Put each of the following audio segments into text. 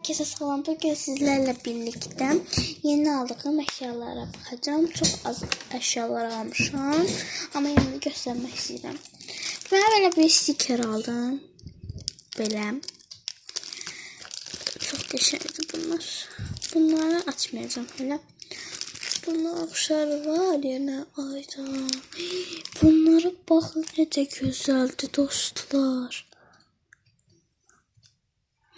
Herkese salam. Bugün sizlerle birlikte yeni aldığım eşyalara bakacağım. Çok az eşyalar almışam. Ama yine de göstermek istedim. Ben böyle bir sticker aldım. Böyle. Çok geçerli bunlar. Bunları açmayacağım hele. Bunlar akşar var yine ayda. Bunlara bakın necə gözəldir dostlar.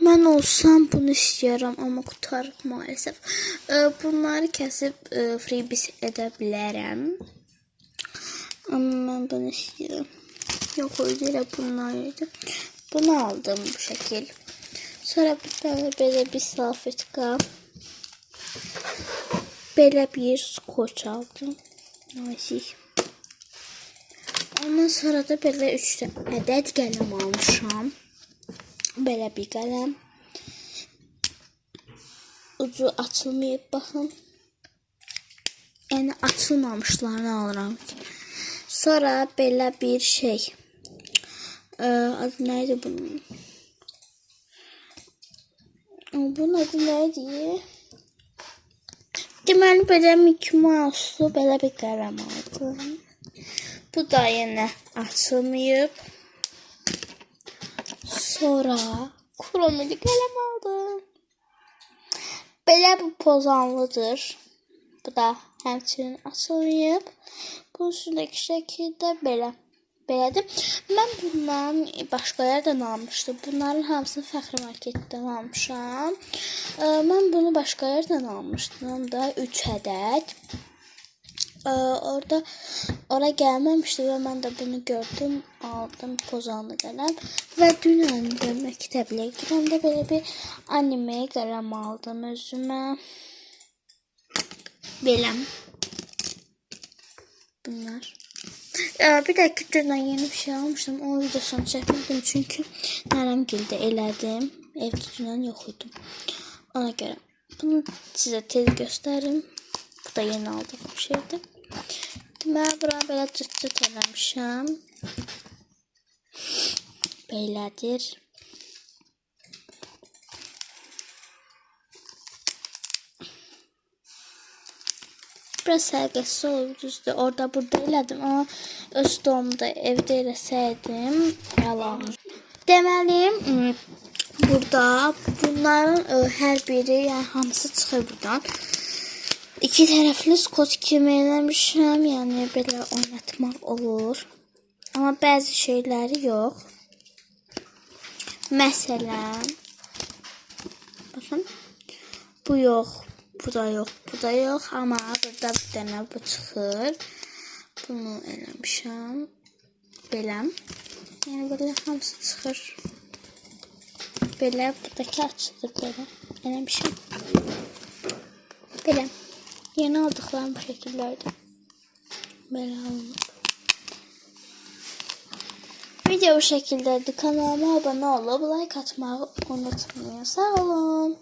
Mən olsam bunu istəyirəm, amma qutarıb maalesef. Bunları kəsib freebies edə bilərəm. Amma mən bunu istəyirəm. Yox, öyle bunlar idi. Bunu aldım bu şəkil. Sonra bir tane belə bir salfetka. Belə bir skoç aldım. Nazik. Ondan sonra da belə 3 ədəd qələm almışam. Belə bir qələm. Ucu açılmayıb, baxın. Yəni açılmamışlarını alıram. Sonra belə bir şey. Adı neydi bunun? Bunun adı neydi? Deməli belə Mickey Mouse'lu belə bir qələm aldım. Bu da yenə açılmayıb. Sonra kromili qələm aldım. Belə bu pozanlıdır. Bu da həmçinin açılmayıb. Bunun üstündəki şəkildə belə. Belədir. Mən bundan başqa yerdən almışdım. Bunların hamısını Fəxri Marketdən almışam. Mən bunu başqa yerdən almışdım da 3 ədəd. Ora gəlməmişdi və mən də bunu gördüm, aldım pozanlı qələm və dünən də məktəblə gedəndə belə bir anime qələm aldım özümə. Belə. Bunlar. Bir dakika dünən yeni bir şey almışdım. Onun videosunu çəkmədim çünki nərəmgildə elədim. Evdə dünən yox idim. Ona görə bunu sizə tez göstərim. Bu da yeni aldığım bir şeydir. Mən bura belə cıt-cıt eləmişəm. Belədir. Biraz sərgəsiz olur, düzdür. Orada burada elədim, amma öz doğumda evdə eləsəydim, yalan. Deməli, burada bunların hər biri, yəni hamısı çıxır buradan. İki tərəfli skot kimi eləmişəm, yəni belə oynatmaq olur. Amma bəzi şeyləri yox. Məsələn, baxın, bu yox, bu da yox, bu da yox. Amma burada bir dənə bu çıxır. Bunu eləmişəm. Belə. Yəni belə hamısı çıxır. Belə, buradakı açılır belə. Eləmişəm. Belə. Yeni aldıqlarım bu şəkillərdir. Belə alınır. Video bu şəkildədir. Kanalıma abunə olub, like atmağı unutmayın. Sağ olun.